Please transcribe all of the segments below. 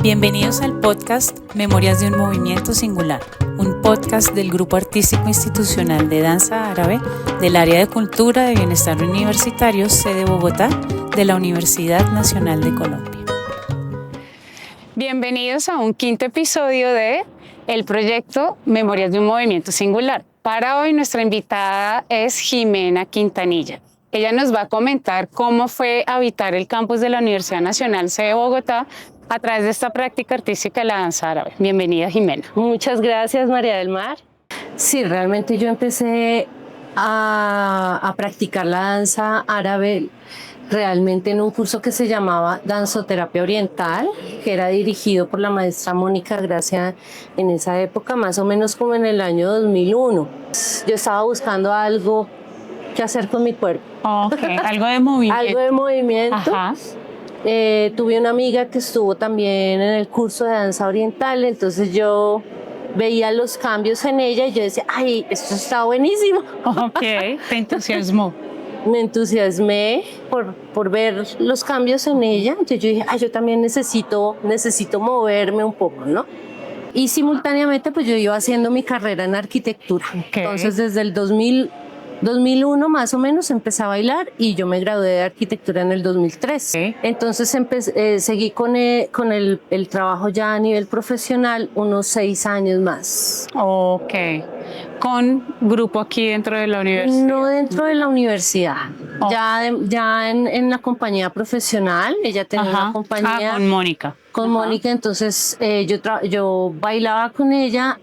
Bienvenidos al podcast Memorias de un Movimiento Singular, un podcast del Grupo Artístico Institucional de Danza Árabe del Área de Cultura de Bienestar Universitario, sede Bogotá, de la Universidad Nacional de Colombia. Bienvenidos a un quinto episodio de el proyecto Memorias de un Movimiento Singular. Para hoy nuestra invitada es Jimena Quintanilla. Ella nos va a comentar cómo fue habitar el campus de la Universidad Nacional sede Bogotá a través de esta práctica artística de la danza árabe. Bienvenida, Jimena. Muchas gracias, María del Mar. Sí, realmente yo empecé a practicar la danza árabe realmente en un curso que se llamaba Danzoterapia Oriental, que era dirigido por la maestra Mónica Gracia en esa época, más o menos como en el año 2001. Yo estaba buscando algo que hacer con mi cuerpo. Okay, algo de movimiento. Algo de movimiento. Ajá. Tuve una amiga que estuvo también en el curso de danza oriental, entonces yo veía los cambios en ella y yo decía, ¡ay, esto está buenísimo! Ok, te entusiasmó. Me entusiasmé por ver los cambios en ella. Entonces yo dije, ay, yo también necesito moverme un poco, ¿no? Y simultáneamente pues yo iba haciendo mi carrera en arquitectura. Okay. Entonces desde el 2001 más o menos empecé a bailar y yo me gradué de arquitectura en el 2003. Okay. Entonces seguí con el trabajo ya a nivel profesional unos 6 años más. Ok. ¿Con grupo aquí dentro de la universidad? No dentro de la universidad, Oh. ya en la compañía profesional. Ella tenía una compañía con Mónica. Con Mónica, entonces yo bailaba con ella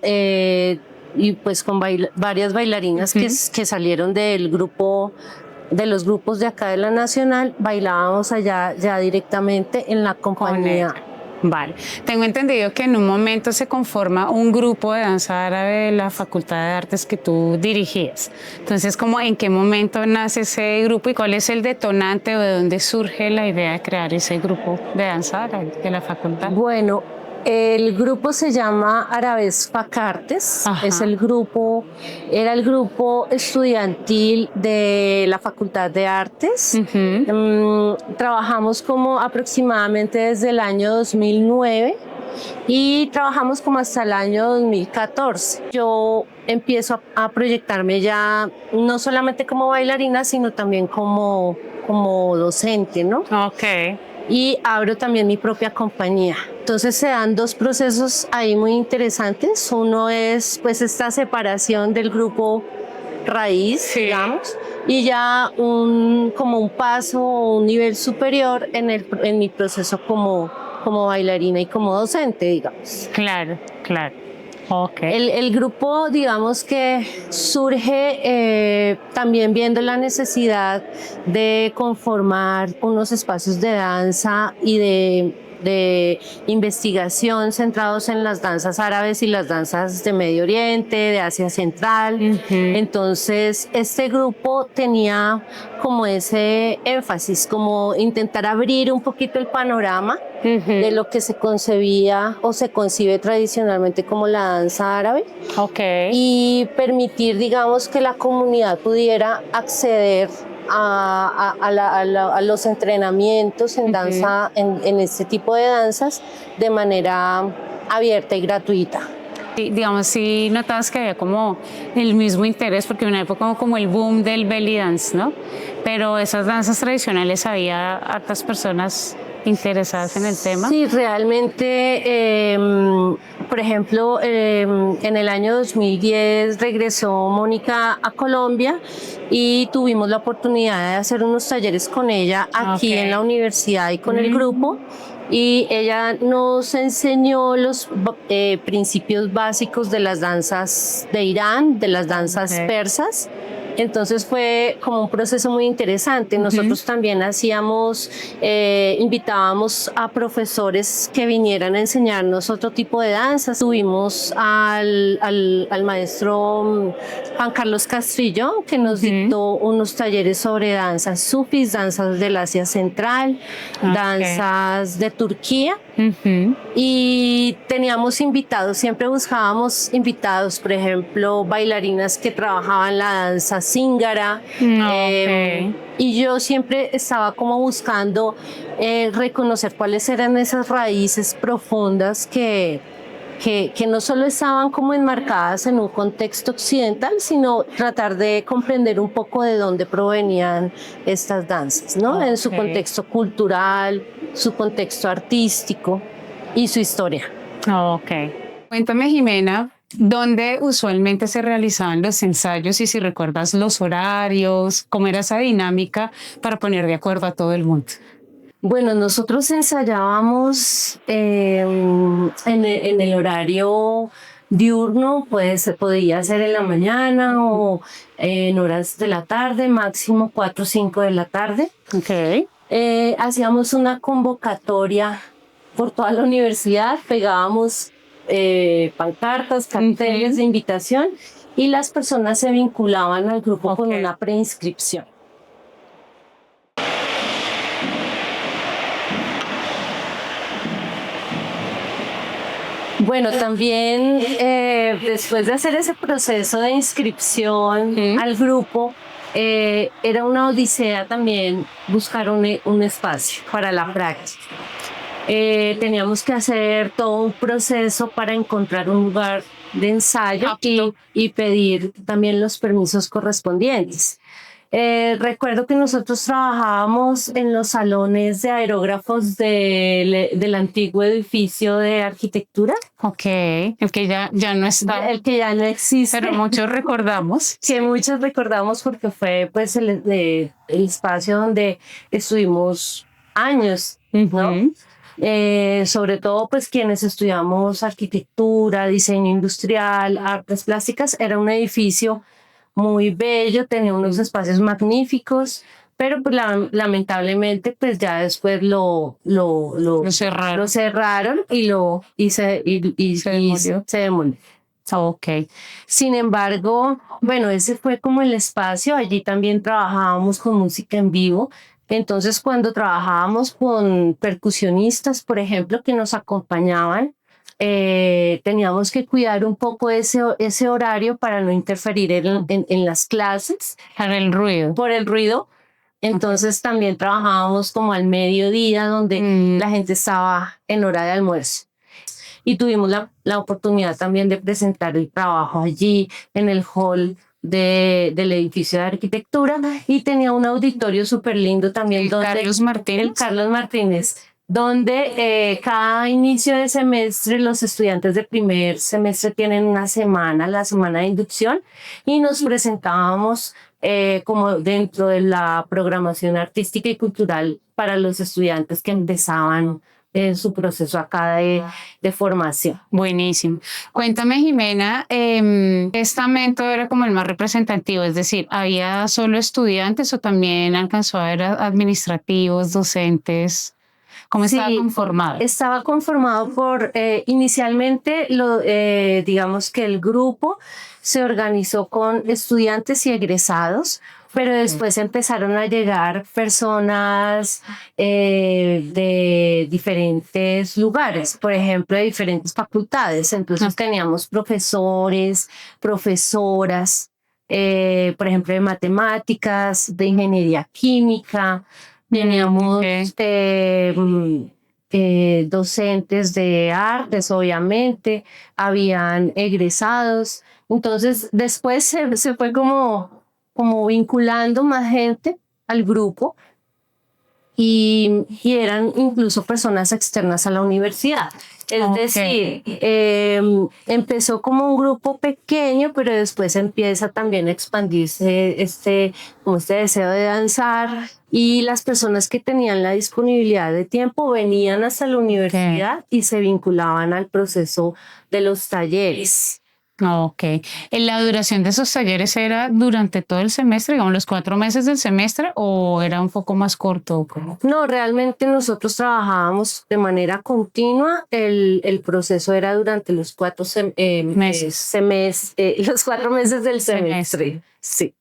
y pues con varias bailarinas que salieron del grupo, de los grupos de acá de la Nacional. Bailábamos allá ya directamente en la compañía. Vale, tengo entendido que en un momento se conforma un grupo de danza árabe de la Facultad de Artes que tú dirigías. Entonces, ¿cómo, en qué momento nace ese grupo y cuál es el detonante o de dónde surge la idea de crear ese grupo de danza árabe de la facultad? Bueno, el grupo se llama Árabes Facartes. Era el grupo estudiantil de la Facultad de Artes. Trabajamos como aproximadamente desde el año 2009 y trabajamos como hasta el año 2014. Yo empiezo a proyectarme ya no solamente como bailarina, sino también como docente, ¿no? Ok. Y abro también mi propia compañía. Entonces se dan dos procesos ahí muy interesantes. Uno es pues esta separación del grupo raíz, digamos, y ya como un paso o un nivel superior en mi proceso como bailarina y como docente, digamos. Claro, claro. Okay. El grupo, digamos que surge también viendo la necesidad de conformar unos espacios de danza y de investigación centrados en las danzas árabes y las danzas de Medio Oriente, de Asia Central. Entonces, este grupo tenía como ese énfasis, como intentar abrir un poquito el panorama de lo que se concebía o se concibe tradicionalmente como la danza árabe. Okay. Y permitir, digamos, que la comunidad pudiera acceder a los entrenamientos en danza, en este tipo de danzas, de manera abierta y gratuita. Y, digamos, sí notabas que había como el mismo interés, porque en una época como el boom del belly dance, ¿no? Pero esas danzas tradicionales había hartas personas interesadas en el tema. Sí, realmente, por ejemplo, en el año 2010 regresó Mónica a Colombia y tuvimos la oportunidad de hacer unos talleres con ella aquí en la universidad y con el grupo. Y ella nos enseñó los principios básicos de las danzas de Irán, de las danzas persas. Entonces fue como un proceso muy interesante. Nosotros también invitábamos a profesores que vinieran a enseñarnos otro tipo de danzas. Tuvimos al maestro Juan Carlos Castrillo, que nos dictó unos talleres sobre danzas sufis, danzas del Asia Central, danzas de Turquía. Y teníamos invitados, siempre buscábamos invitados, por ejemplo, bailarinas que trabajaban la danza zíngara. Y yo siempre estaba como buscando reconocer cuáles eran esas raíces profundas que no solo estaban como enmarcadas en un contexto occidental, sino tratar de comprender un poco de dónde provenían estas danzas, ¿no? En su contexto cultural, su contexto artístico y su historia. Cuéntame, Jimena, ¿dónde usualmente se realizaban los ensayos y si recuerdas los horarios, cómo era esa dinámica para poner de acuerdo a todo el mundo? Bueno, nosotros ensayábamos en el horario diurno, pues podía ser en la mañana o en horas de la tarde, máximo 4 o 5 de la tarde. Hacíamos una convocatoria por toda la universidad, pegábamos pancartas, carteles de invitación y las personas se vinculaban al grupo con una preinscripción. Bueno, también después de hacer ese proceso de inscripción al grupo, era una odisea también buscar un espacio para la práctica. Teníamos que hacer todo un proceso para encontrar un lugar de ensayo y pedir también los permisos correspondientes. Recuerdo que nosotros trabajábamos en los salones de aerógrafos del antiguo edificio de arquitectura. El que ya no está. El que ya no existe. Pero muchos recordamos. Que muchos recordamos porque fue pues el espacio donde estuvimos años, ¿no? Sobre todo pues quienes estudiamos arquitectura, diseño industrial, artes plásticas, era un edificio muy bello, tenía unos espacios magníficos, pero pues lamentablemente pues ya después lo cerraron y se demolió. Sin embargo, bueno, ese fue como el espacio. Allí también trabajábamos con música en vivo. Entonces, cuando trabajábamos con percusionistas, por ejemplo, que nos acompañaban, teníamos que cuidar un poco ese horario para no interferir en las clases. Por el ruido. Entonces también trabajábamos como al mediodía, donde la gente estaba en hora de almuerzo. Y tuvimos la oportunidad también de presentar el trabajo allí en el hall del edificio de arquitectura, y tenía un auditorio súper lindo también. El Carlos Martínez, donde cada inicio de semestre los estudiantes de primer semestre tienen una semana, la semana de inducción, y nos presentábamos como dentro de la programación artística y cultural para los estudiantes que empezaban en su proceso acá de formación. Buenísimo. Cuéntame, Jimena, ¿qué estamento era como el más representativo? Es decir, ¿había solo estudiantes o también alcanzó a haber administrativos, docentes? ¿Cómo estaba conformado? Estaba conformado por, inicialmente, digamos que el grupo se organizó con estudiantes y egresados, pero después empezaron a llegar personas de diferentes lugares, por ejemplo, de diferentes facultades. Entonces teníamos profesores, profesoras, por ejemplo, de matemáticas, de ingeniería química. Teníamos docentes de artes, obviamente, habían egresados. Entonces, después se fue como vinculando más gente al grupo y eran incluso personas externas a la universidad. Es decir, empezó como un grupo pequeño, pero después empieza también a expandirse este deseo de danzar, y las personas que tenían la disponibilidad de tiempo venían hasta la universidad y se vinculaban al proceso de los talleres. ¿La duración de esos talleres era durante todo el semestre, digamos los 4 meses del semestre, o era un poco más corto? No, realmente nosotros trabajábamos de manera continua. El proceso era durante los 4 meses. Los 4 meses del semestre. Sí.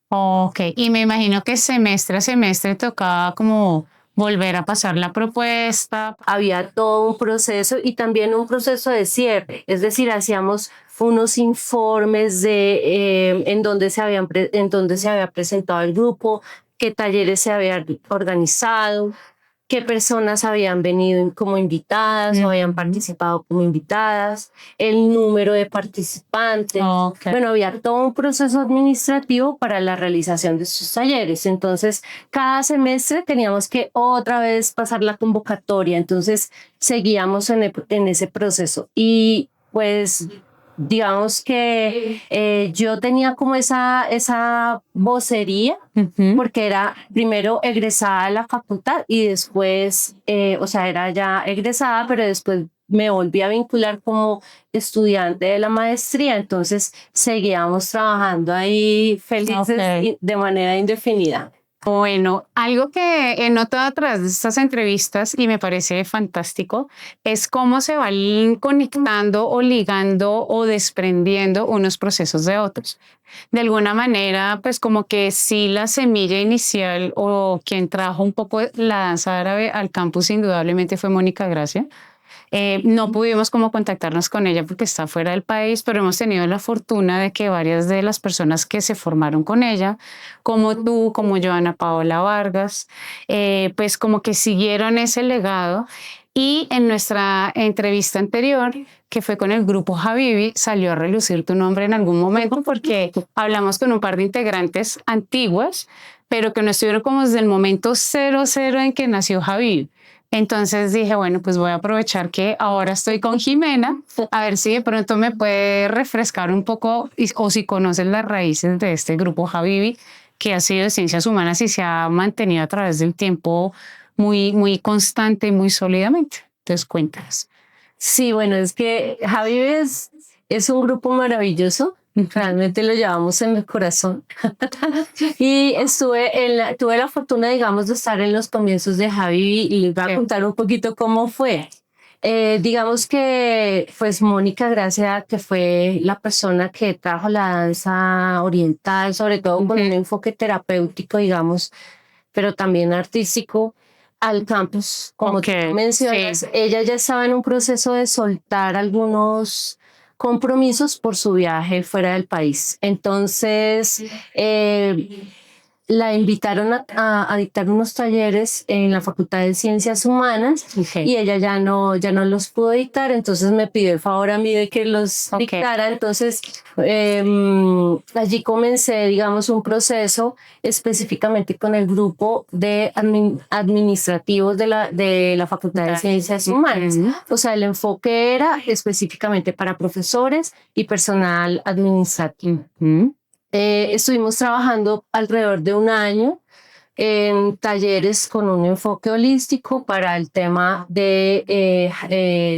Y me imagino que semestre a semestre tocaba como volver a pasar la propuesta. Había todo un proceso y también un proceso de cierre. Es decir, hacíamos unos informes de en dónde en dónde se había presentado el grupo, qué talleres se habían organizado, qué personas habían venido como invitadas o habían participado como invitadas, el número de participantes. Okay. Bueno, había todo un proceso administrativo para la realización de estos talleres. Entonces, cada semestre teníamos que otra vez pasar la convocatoria. Entonces, seguíamos en ese proceso. Y pues digamos que yo tenía como esa vocería, porque era primero egresada de la facultad y después, o sea, era ya egresada, pero después me volví a vincular como estudiante de la maestría, entonces seguíamos trabajando ahí felices de manera indefinida. Bueno, algo que he notado a través de estas entrevistas y me parece fantástico es cómo se van conectando o ligando o desprendiendo unos procesos de otros. De alguna manera, pues como que sí la semilla inicial o quien trajo un poco la danza árabe al campus indudablemente fue Mónica Gracia. No pudimos como contactarnos con ella porque está fuera del país, pero hemos tenido la fortuna de que varias de las personas que se formaron con ella, como tú, como Joana Paola Vargas, pues como que siguieron ese legado. Y en nuestra entrevista anterior, que fue con el grupo Habibi, salió a relucir tu nombre en algún momento porque hablamos con un par de integrantes antiguas, pero que no estuvieron como desde el momento 00 en que nació Habibi. Entonces dije, bueno, pues voy a aprovechar que ahora estoy con Jimena, a ver si de pronto me puede refrescar un poco o si conoces las raíces de este grupo Habibi, que ha sido de ciencias humanas y se ha mantenido a través del tiempo muy constante y muy sólidamente. Entonces, cuéntanos. Sí, bueno, es que Habibi es un grupo maravilloso. Realmente lo llevamos en el corazón. Y tuve la fortuna, digamos, de estar en los comienzos de Habibi y les voy a contar un poquito cómo fue. Digamos que pues Mónica Gracia, que fue la persona que trajo la danza oriental, sobre todo con un enfoque terapéutico, digamos, pero también artístico, al campus, como tú mencionas. Ella ya estaba en un proceso de soltar algunos compromisos por su viaje fuera del país. Entonces, la invitaron a dictar unos talleres en la Facultad de Ciencias Humanas y ella ya no los pudo dictar, entonces me pidió el favor a mí de que los dictara. Entonces, allí comencé, digamos, un proceso específicamente con el grupo de administrativos de la Facultad de Ciencias Humanas. O sea, el enfoque era específicamente para profesores y personal administrativo. Estuvimos trabajando alrededor de un año en talleres con un enfoque holístico para el tema de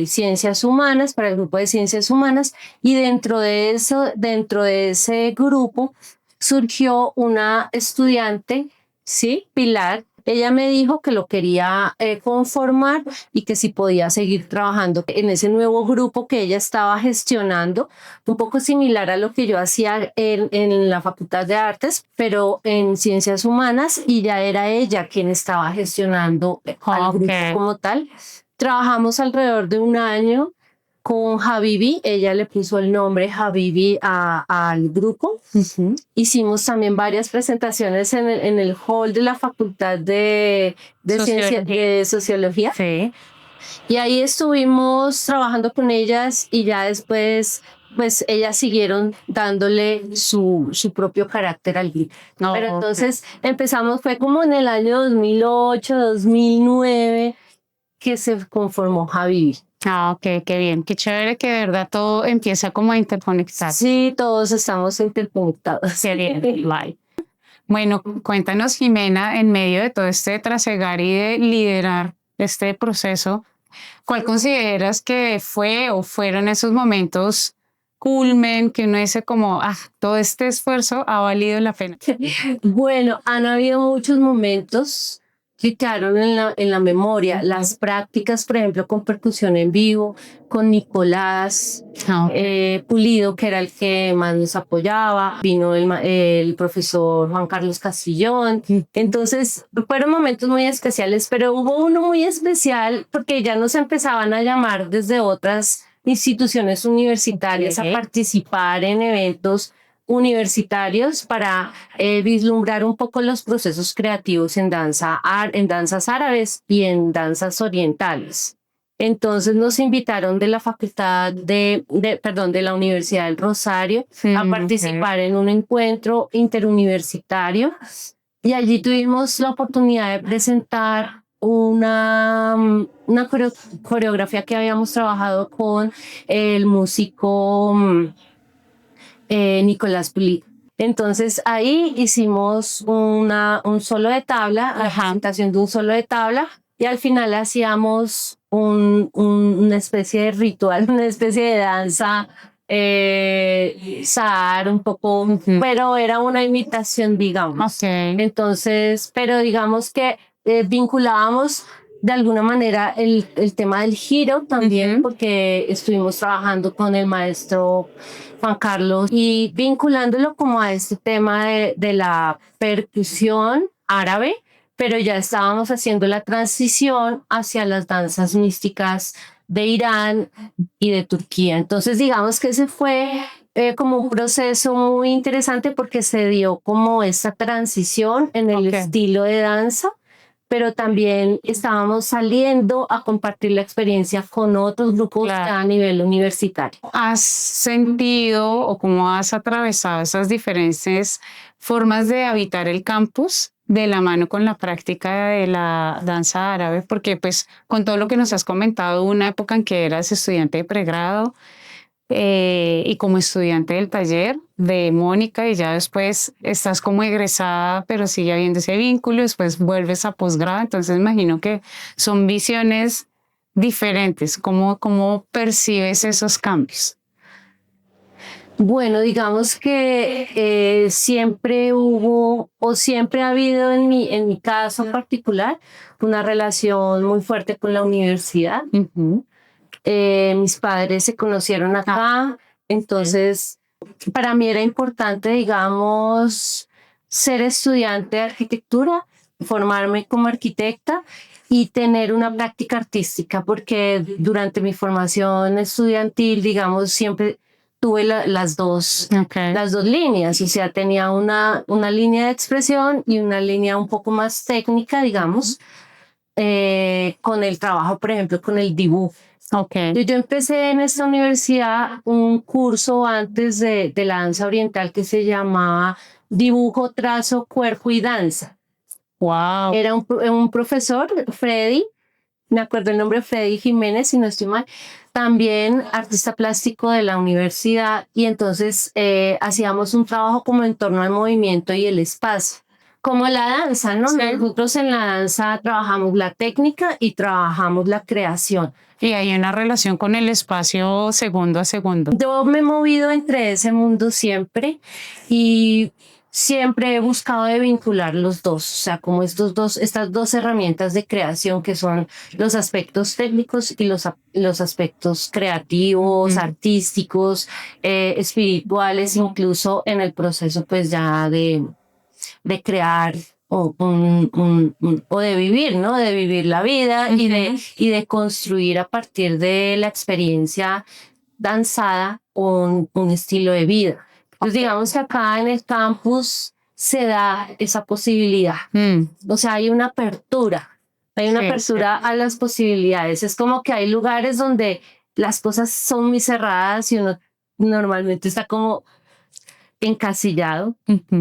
ciencias humanas, para el grupo de ciencias humanas, y dentro de ese grupo surgió una estudiante, ¿sí? Pilar. Ella me dijo que lo quería conformar y que si podía seguir trabajando en ese nuevo grupo que ella estaba gestionando, un poco similar a lo que yo hacía en la Facultad de Artes, pero en Ciencias Humanas, y ya era ella quien estaba gestionando al grupo como tal. Trabajamos alrededor de un año con Habibi. Ella le puso el nombre Habibi al grupo. Hicimos también varias presentaciones en el hall de la Facultad de Sociología. Sí. Y ahí estuvimos trabajando con ellas y ya después pues ellas siguieron dándole su propio carácter al grupo. Pero entonces empezamos, fue como en el año 2008, 2009 que se conformó Habibi. Ok, qué bien, qué chévere que de verdad todo empieza como a interconectar. Sí, todos estamos interconectados. Qué bien, Bueno, cuéntanos, Jimena, en medio de todo este trasegar y de liderar este proceso, ¿cuál consideras que fue o fueron esos momentos culmen que uno dice como, todo este esfuerzo ha valido la pena? Bueno, han habido muchos momentos que quedaron en la memoria. Las prácticas, por ejemplo, con percusión en vivo, con Nicolás Pulido, que era el que más nos apoyaba. Vino el profesor Juan Carlos Castillón. Entonces, fueron momentos muy especiales, pero hubo uno muy especial porque ya nos empezaban a llamar desde otras instituciones universitarias a participar en eventos universitarios para vislumbrar un poco los procesos creativos en en danzas árabes y en danzas orientales. Entonces nos invitaron de la de la Universidad del Rosario a participar en un encuentro interuniversitario, y allí tuvimos la oportunidad de presentar una coreografía que habíamos trabajado con el músico Nicolás Pulido. Entonces ahí hicimos un solo de tabla, la presentación de un solo de tabla, y al final hacíamos una especie de ritual, una especie de danza zar un poco, pero era una imitación, digamos. Entonces, pero digamos que vinculábamos de alguna manera el tema del giro también, porque estuvimos trabajando con el maestro Juan Carlos y vinculándolo como a este tema de la percusión árabe, pero ya estábamos haciendo la transición hacia las danzas místicas de Irán y de Turquía. Entonces digamos que ese fue como un proceso muy interesante, porque se dio como esta transición en el estilo de danza, pero también estábamos saliendo a compartir la experiencia con otros grupos a nivel universitario. ¿Has sentido o cómo has atravesado esas diferentes formas de habitar el campus de la mano con la práctica de la danza árabe? Porque pues con todo lo que nos has comentado, una época en que eras estudiante de pregrado y como estudiante del taller de Mónica, y ya después estás como egresada, pero sigue habiendo ese vínculo, después vuelves a posgrado, entonces imagino que son visiones diferentes. ¿Cómo percibes esos cambios? Bueno, digamos que siempre hubo o siempre ha habido en mi caso en particular una relación muy fuerte con la universidad. Mis padres se conocieron acá, entonces para mí era importante, digamos, ser estudiante de arquitectura, formarme como arquitecta y tener una práctica artística, porque durante mi formación estudiantil, digamos, siempre tuve las dos líneas, o sea, tenía una línea de expresión y una línea un poco más técnica, digamos, con el trabajo, por ejemplo, con el dibujo. Yo empecé en esta universidad un curso antes de la danza oriental que se llamaba Dibujo, Trazo, Cuerpo y Danza. Wow. Era un profesor, Freddy, me acuerdo el nombre, Freddy Jiménez, si no estoy mal, también artista plástico de la universidad, y entonces hacíamos un trabajo como en torno al movimiento y el espacio. Como la danza, ¿no? Sí. Nosotros en la danza trabajamos la técnica y trabajamos la creación. Y hay una relación con el espacio segundo a segundo. Yo me he movido entre ese mundo siempre y siempre he buscado de vincular los dos, o sea, como estas dos herramientas de creación, que son los aspectos técnicos y los aspectos creativos, artísticos, espirituales, incluso en el proceso pues ya de crear o de vivir, ¿no? De vivir la vida y de construir a partir de la experiencia danzada un estilo de vida. Pues digamos que acá en el campus se da esa posibilidad. O sea, hay una apertura a las posibilidades. Es como que hay lugares donde las cosas son muy cerradas y uno normalmente está como encasillado,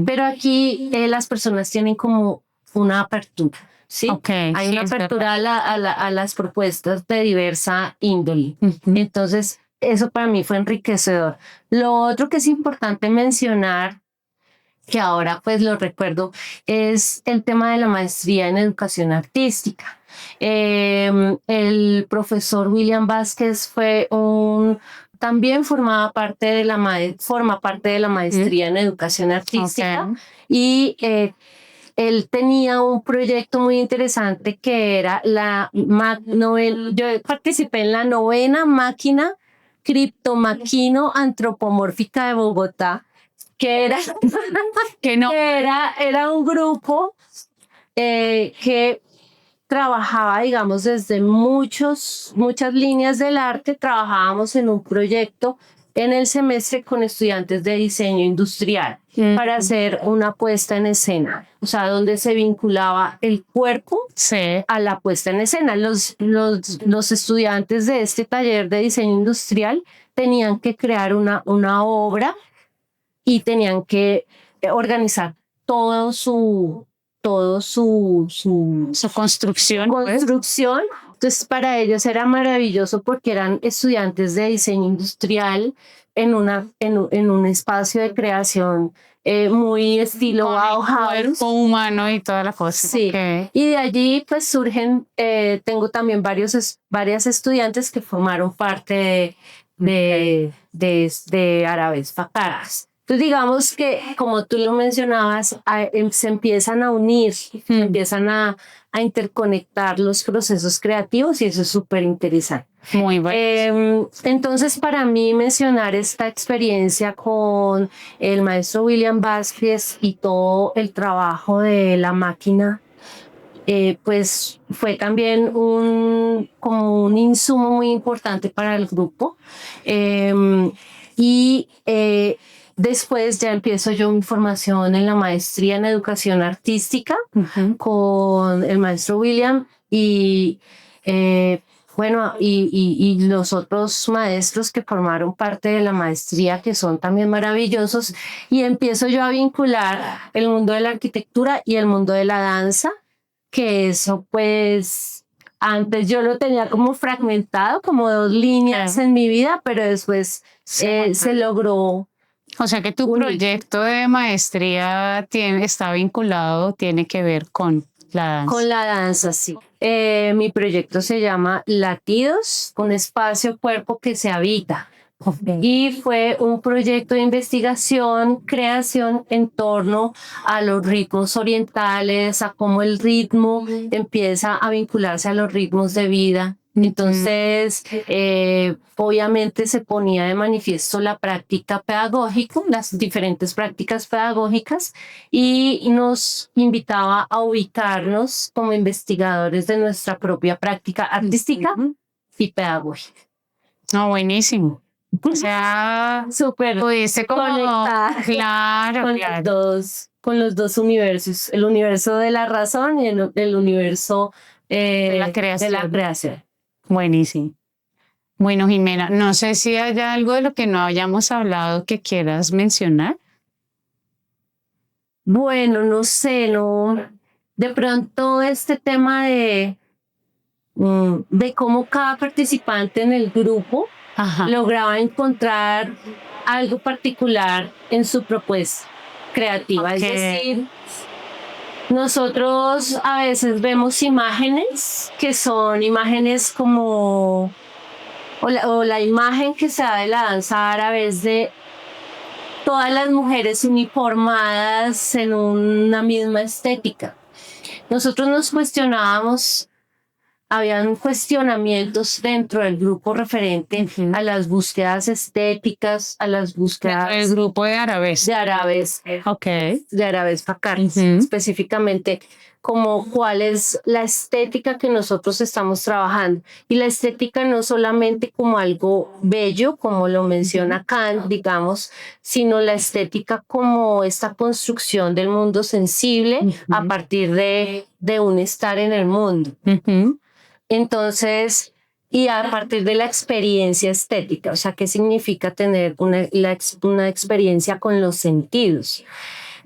pero aquí las personas tienen como una apertura, ¿sí? Hay una apertura a las propuestas de diversa índole. Entonces, eso para mí fue enriquecedor. Lo otro que es importante mencionar, que ahora pues lo recuerdo, es el tema de la maestría en educación artística. El profesor William Vázquez también forma parte de la maestría en educación artística, y él tenía un proyecto muy interesante que era yo participé en la 9ª máquina criptomaquino antropomórfica de Bogotá, que era un grupo que trabajaba, digamos, desde muchas líneas del arte. Trabajábamos en un proyecto en el semestre con estudiantes de diseño industrial para hacer una puesta en escena, o sea, donde se vinculaba el cuerpo a la puesta en escena. Los estudiantes de este taller de diseño industrial tenían que crear una obra y tenían que organizar su construcción. construcción. Entonces, para ellos era maravilloso porque eran estudiantes de diseño industrial en un espacio de creación muy estilo Bauhaus. Cuerpo humano y toda la cosa. Sí. Okay. Y de allí pues surgen, tengo también varias estudiantes que formaron parte de Arabespa Caras. Entonces digamos que, como tú lo mencionabas, se empiezan a unir, empiezan a interconectar los procesos creativos y eso es súper interesante. Muy bueno. Entonces, para mí mencionar esta experiencia con el maestro William Vázquez y todo el trabajo de la máquina, pues fue también como un insumo muy importante para el grupo. Después ya empiezo yo mi formación en la maestría en educación artística con el maestro William y los otros maestros que formaron parte de la maestría, que son también maravillosos, y empiezo yo a vincular el mundo de la arquitectura y el mundo de la danza, que eso pues antes yo lo tenía como fragmentado, como dos líneas en mi vida, pero después se logró. O sea que tu proyecto de maestría está vinculado, tiene que ver con la danza. Con la danza, sí. Mi proyecto se llama Latidos, un espacio cuerpo que se habita. Y fue un proyecto de investigación, creación en torno a los ritmos orientales, a cómo el ritmo empieza a vincularse a los ritmos de vida. Entonces, obviamente se ponía de manifiesto la práctica pedagógica, las diferentes prácticas pedagógicas, y nos invitaba a ubicarnos como investigadores de nuestra propia práctica artística y pedagógica. No, buenísimo. O sea, súper pudiste como conectar con los dos universos, el universo de la razón y el universo de la creación. Buenísimo. Bueno, Jimena, no sé si hay algo de lo que no hayamos hablado que quieras mencionar. Bueno, no sé, de pronto este tema de cómo cada participante en el grupo lograba encontrar algo particular en su propuesta creativa. Es decir, nosotros a veces vemos imágenes que son imágenes como, o la imagen que se da de la danza árabe es de todas las mujeres uniformadas en una misma estética. Nosotros nos cuestionábamos, habían cuestionamientos dentro del grupo referente a las búsquedas estéticas, a las búsquedas... El grupo de Arabespa. De Arabespa. Ok. De Arabespa Caras, específicamente, como cuál es la estética que nosotros estamos trabajando. Y la estética no solamente como algo bello, como lo menciona Kant, digamos, sino la estética como esta construcción del mundo sensible a partir de un estar en el mundo. Entonces, y a partir de la experiencia estética, o sea, ¿qué significa tener una experiencia con los sentidos?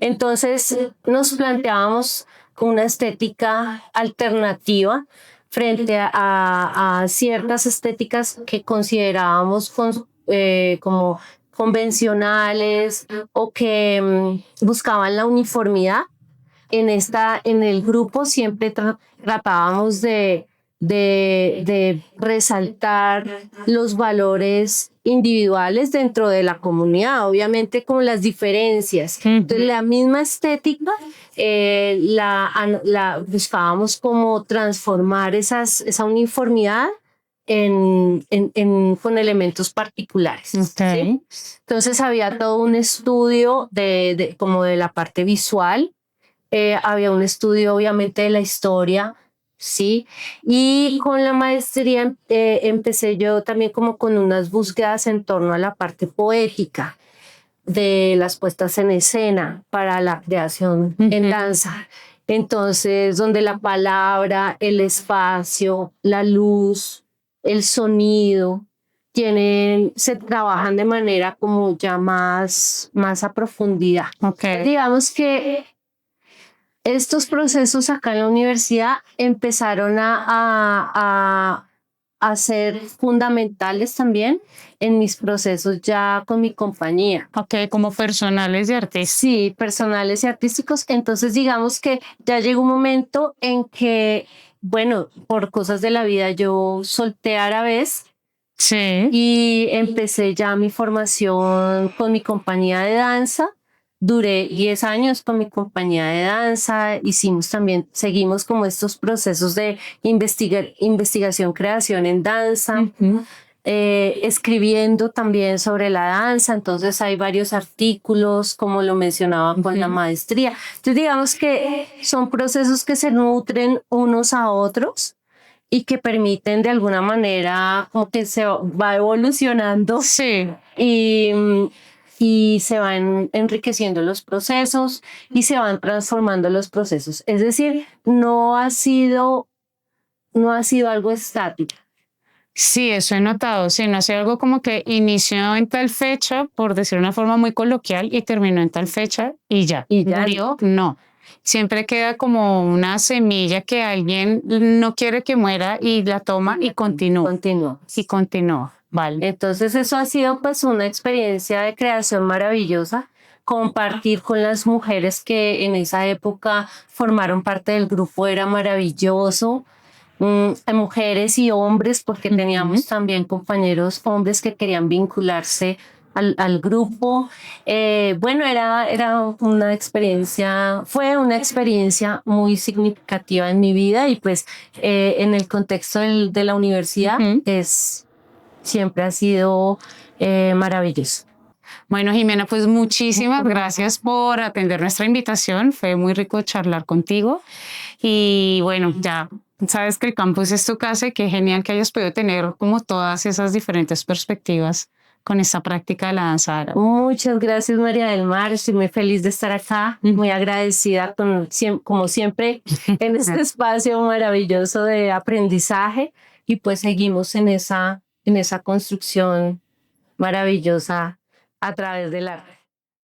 Entonces, nos planteábamos una estética alternativa frente a ciertas estéticas que considerábamos como convencionales o que buscaban la uniformidad. En el grupo siempre tratábamos de resaltar los valores individuales dentro de la comunidad, obviamente con las diferencias. Entonces, la misma estética la buscábamos como transformar esa uniformidad con elementos particulares. Okay. ¿Sí? Entonces había todo un estudio como de la parte visual, había un estudio obviamente de la historia Sí, y con la maestría empecé yo también como con unas búsquedas en torno a la parte poética de las puestas en escena para la creación en danza. Entonces, donde la palabra, el espacio, la luz, el sonido, se trabajan de manera como ya más a profundidad. Okay. Digamos que estos procesos acá en la universidad empezaron a ser fundamentales también en mis procesos ya con mi compañía. Ok, como personales y artistas. Sí, personales y artísticos. Entonces digamos que ya llegó un momento en que, bueno, por cosas de la vida yo solté Arabesque. Sí. Y empecé ya mi formación con mi compañía de danza. Duré 10 años con mi compañía de danza. Seguimos como estos procesos de investigación, creación en danza, escribiendo también sobre la danza. Entonces hay varios artículos, como lo mencionaba con la maestría. Entonces digamos que son procesos que se nutren unos a otros y que permiten de alguna manera como que se va evolucionando. Sí. Y se van enriqueciendo los procesos y se van transformando los procesos. Es decir, no ha sido algo estático. Sí, eso he notado. Sí, no ha sido algo como que inició en tal fecha, por decir una forma muy coloquial, y terminó en tal fecha y ya. Y ya murió. No. Siempre queda como una semilla que alguien no quiere que muera y la toma y continúa. Y continúa. Vale. Entonces eso ha sido pues una experiencia de creación maravillosa. Compartir con las mujeres que en esa época formaron parte del grupo era maravilloso. Mujeres y hombres, porque teníamos también compañeros hombres que querían vincularse al grupo. Bueno, fue una experiencia muy significativa en mi vida y pues en el contexto de la universidad siempre ha sido maravilloso. Bueno, Jimena, pues muchísimas gracias por atender nuestra invitación. Fue muy rico charlar contigo. Y bueno, ya sabes que el campus es tu casa y qué genial que hayas podido tener como todas esas diferentes perspectivas con esta práctica de la danza árabe. Muchas gracias, María del Mar. Estoy muy feliz de estar acá, muy agradecida como siempre en este espacio maravilloso de aprendizaje y pues seguimos en esa construcción maravillosa a través del arte.